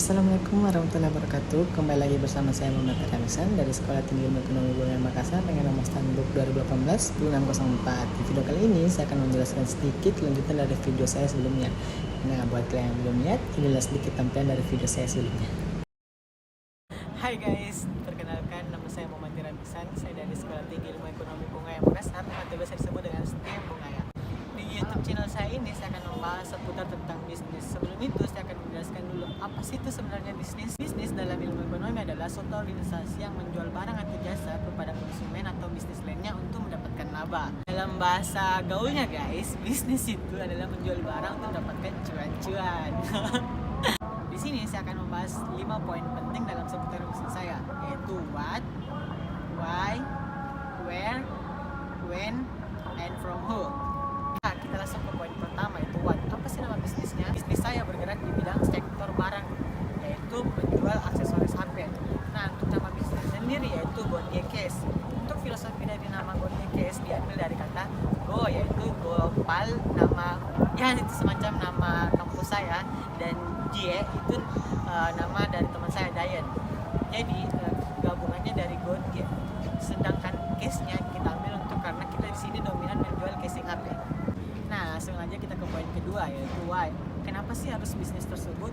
Assalamualaikum warahmatullahi wabarakatuh. Kembali lagi bersama saya Muhammad Ramisan dari Sekolah Tinggi Ilmu Ekonomi Bulanan Makassar dengan nomor Standbook 2018-2604. Di video kali ini saya akan menjelaskan sedikit lanjutan dari video saya sebelumnya. Nah, buat kalian yang belum lihat, inilah sedikit tampilan dari video saya sebelumnya. Hai guys, perkenalkan nama saya Muhammad Ramisan. Saya dari Sekolah Tinggi Ilmu Ekonomi Bungaya Makassar atau biasa disebut dengan STEM Bungaya. Di YouTube channel saya ini saya akan membahas seputar tentang bisnis. Sebelum itu saya akan menjelaskan dulu apa sih itu sebenarnya bisnis. Bisnis dalam ilmu ekonomi adalah suatu organisasi yang menjual barang atau jasa kepada konsumen atau bisnis lainnya untuk mendapatkan laba. Dalam bahasa gaulnya guys, bisnis itu adalah menjual barang untuk mendapatkan cuan-cuan. Di sini saya akan membahas 5 poin penting dalam seputar bisnis saya, yaitu what, why, where, when, and from who. Nah, kita langsung ke poin pertama, yaitu what. Apa sih nama bisnisnya? Bisnis saya bergerak di bidang sektor barang, yaitu menjual aksesoris HP. Nah, untuk nama bisnis sendiri yaitu Gondie Case. Untuk filosofi dari nama Gondie Case diambil dari kata go, yaitu gopal, nama ya itu semacam nama kampus saya, dan Jie itu nama dari teman saya Dayan. Jadi gabungannya dari Gondie. Sedangkan case-nya kita ambil untuk karena kita di sini dominan menjual casing HP. Nah, langsung aja kita ke poin kedua, yaitu why. Kenapa sih harus bisnis tersebut?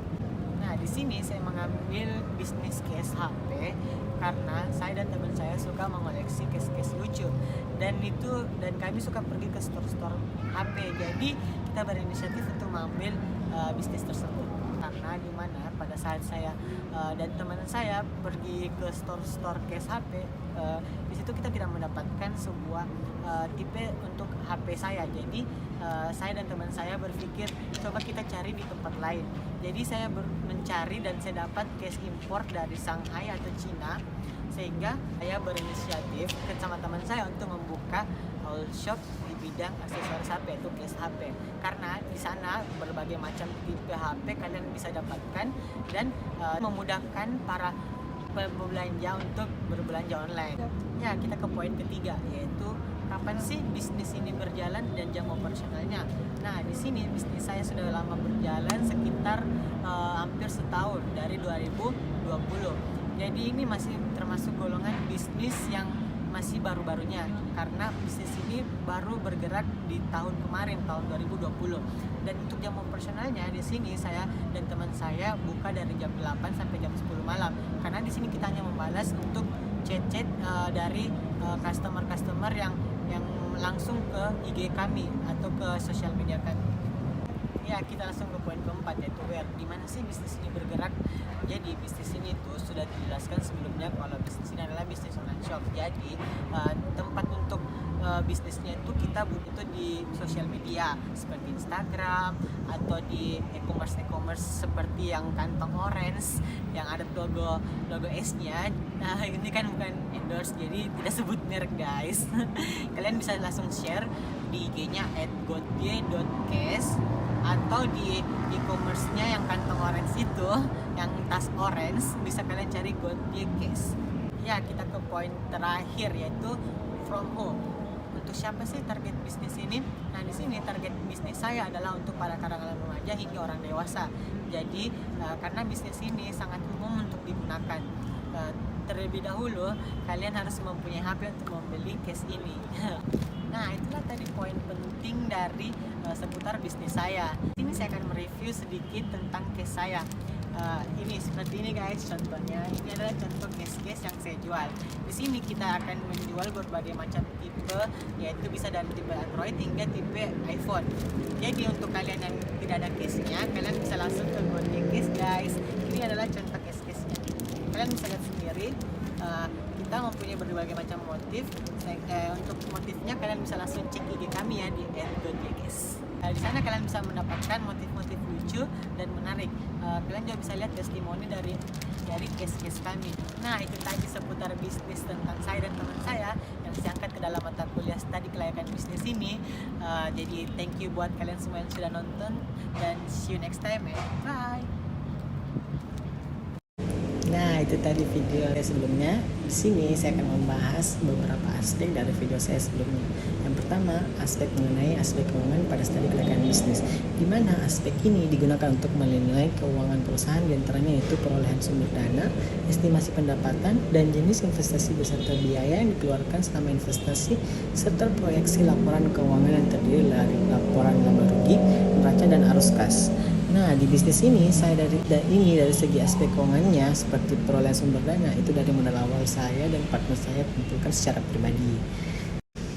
Nah, di sini saya mengambil bisnis case HP karena saya dan teman saya suka mengoleksi case-case lucu, dan kami suka pergi ke store-store HP. Jadi kita berinisiatif untuk mengambil bisnis tersebut. Karena dimana pada saat saya dan teman saya pergi ke store case HP, di situ kita tidak mendapatkan sebuah tipe untuk HP saya. Jadi saya dan teman saya berpikir coba kita cari di tempat lain. Jadi saya mencari dan saya dapat case impor dari Shanghai atau Cina, sehingga saya berinisiatif sama teman saya untuk membuka all shop di bidang aksesoris HP, itu case HP. Karena di sana berbagai macam tipe HP kalian bisa dapatkan, dan memudahkan para pembelanja untuk berbelanja online. Ya, kita ke poin ketiga, yaitu kapan sih bisnis ini berjalan dan jam operasionalnya. Nah, di sini bisnis saya sudah lama berjalan, sekitar hampir setahun, dari 2020. Jadi ini masih termasuk golongan bisnis yang masih baru-barunya, karena bisnis ini baru bergerak di tahun kemarin, tahun 2020. Dan untuk jam operasionalnya di sini saya dan teman saya buka dari jam 8 sampai jam 10 malam. Karena di sini kita hanya membalas untuk chat-chat dari customer yang langsung ke IG kami atau ke sosial media kami. Ya, kita langsung ke poin keempat, yaitu where. Di mana sih bisnis ini bergerak? Jadi bisnis ini tuh sudah dijelaskan sebelumnya kalau bisnis ini adalah bisnis online shop. Jadi tempat untuk bisnisnya itu kita buka itu di sosial media seperti Instagram atau di e-commerce seperti yang kantong orange yang ada logo S-nya. Nah, ini kan bukan endorse, jadi tidak sebut merek guys. Kalian bisa langsung share di IG-nya @godie.case atau di e-commerce-nya yang kantong orange itu, yang tas orange, bisa kalian cari Gondie Case. Ya, kita ke poin terakhir, yaitu from who. Untuk siapa sih target bisnis ini? Nah, di sini target bisnis saya adalah untuk para kalangan remaja hingga orang dewasa. Jadi karena bisnis ini sangat umum untuk digunakan. Terlebih dahulu kalian harus mempunyai HP untuk membeli case ini. Nah, itulah tadi poin penting dari seputar bisnis saya. Ini saya akan mereview sedikit tentang case saya. Ini seperti ini guys, contohnya. Ini adalah contoh case-case yang saya jual. Di sini kita akan menjual berbagai macam tipe, yaitu bisa dari tipe Android hingga tipe iPhone. Jadi untuk kalian yang tidak ada case-nya, kalian bisa langsung ke Gondie Case guys. Ini adalah contoh case-case-nya. Kalian bisa lihat sendiri. Kita mempunyai berbagai macam motif. Untuk motifnya kalian bisa langsung cek IG kami ya di Gondie Case. Di sana kalian bisa mendapatkan motif-motif lucu dan menarik. Kalian juga bisa lihat testimoni dari case-case kami. Nah, itu tadi seputar bisnis tentang saya dan teman saya yang saya angkat ke dalam mata kuliah studi kelayakan bisnis ini. Jadi thank you buat kalian semua yang sudah nonton, dan see you next time. Bye. Nah, itu tadi video saya sebelumnya. Di sini saya akan membahas beberapa aspek dari video saya sebelumnya. Yang pertama, aspek mengenai aspek keuangan pada studi kelayakan bisnis, di mana aspek ini digunakan untuk menilai keuangan perusahaan, diantaranya yaitu perolehan sumber dana, estimasi pendapatan, dan jenis investasi beserta biaya yang dikeluarkan selama investasi, serta proyeksi laporan keuangan yang terdiri dari laporan laba rugi, neraca, dan arus kas. Nah, di bisnis ini dari segi aspek keuangannya seperti perolehan sumber dana itu dari modal awal saya dan partner saya kumpulkan secara pribadi.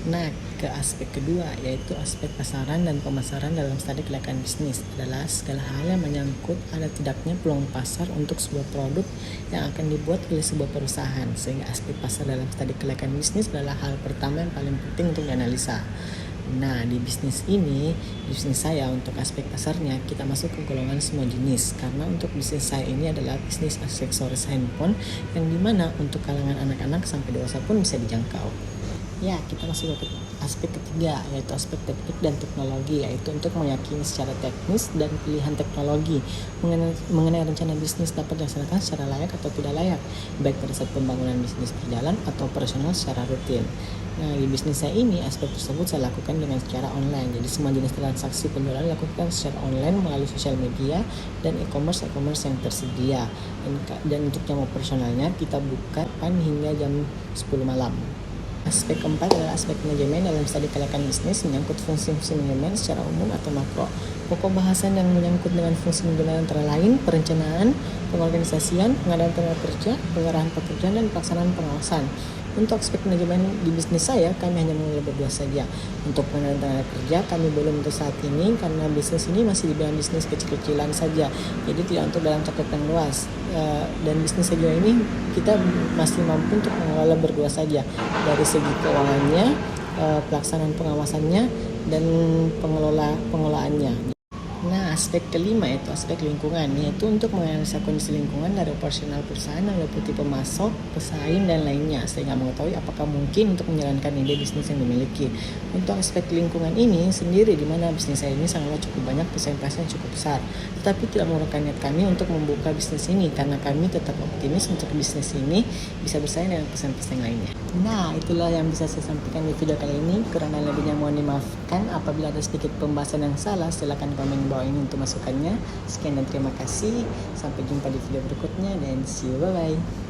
Nah, ke aspek kedua yaitu aspek pasaran dan pemasaran dalam studi kelayakan bisnis adalah segala hal yang menyangkut ada tidaknya peluang pasar untuk sebuah produk yang akan dibuat oleh sebuah perusahaan, sehingga aspek pasar dalam studi kelayakan bisnis adalah hal pertama yang paling penting untuk dianalisa. Nah, di bisnis saya untuk aspek pasarnya kita masuk ke golongan semua jenis, karena untuk bisnis saya ini adalah bisnis aksesoris handphone yang dimana untuk kalangan anak-anak sampai dewasa pun bisa dijangkau. Ya, kita masuk ke aspek ketiga yaitu aspek teknik dan teknologi, yaitu untuk meyakini secara teknis dan pilihan teknologi mengenai rencana bisnis dapat dilaksanakan secara layak atau tidak layak, baik pada saat pembangunan bisnis berjalan atau operasional secara rutin. Nah, di bisnis saya ini aspek tersebut saya lakukan dengan secara online. Jadi semua jenis transaksi penjualan dilakukan secara online melalui sosial media dan e-commerce yang tersedia. Dan untuk jam operasionalnya kita buka hingga jam 10 malam. Aspek keempat adalah aspek manajemen dalam studi kelayakan bisnis, menyangkut fungsi-fungsi manajemen secara umum atau makro. Pokok bahasan yang menyangkut dengan fungsi manajemen antara lain perencanaan, pengorganisasian, pengadaan tenaga kerja, pengarahan pekerjaan, dan pelaksanaan pengawasan. Untuk aspek manajemen di bisnis saya, kami hanya mengelola berdua saja. Untuk pengadaan tenaga kerja, kami belum untuk saat ini karena bisnis ini masih dibilang bisnis kecil-kecilan saja. Jadi tidak untuk dalam cakupan luas. Dan bisnis saya ini kita masih mampu untuk mengelola berdua saja. Dari segi keuangannya, pelaksanaan pengawasannya, dan pengelolaannya. Nah, aspek kelima yaitu aspek lingkungan, yaitu untuk menganalisa kondisi lingkungan dari operasional perusahaan yang meliputi pemasok, pesaing, dan lainnya, sehingga mengetahui apakah mungkin untuk menjalankan ide bisnis yang dimiliki. Untuk aspek lingkungan ini sendiri, di mana bisnis saya ini sangatlah cukup banyak pesaing-pesaing yang cukup besar, tetapi tidak mengurangkan niat kami untuk membuka bisnis ini, karena kami tetap optimis untuk bisnis ini bisa bersaing dengan pesaing-pesaing lainnya. Nah, itulah yang bisa saya sampaikan di video kali ini. Kurang dan lebihnya mohon dimaafkan. Apabila ada sedikit pembahasan yang salah, silakan komen bawah ini untuk masukannya. Sekian dan terima kasih. Sampai jumpa di video berikutnya dan see you, bye bye.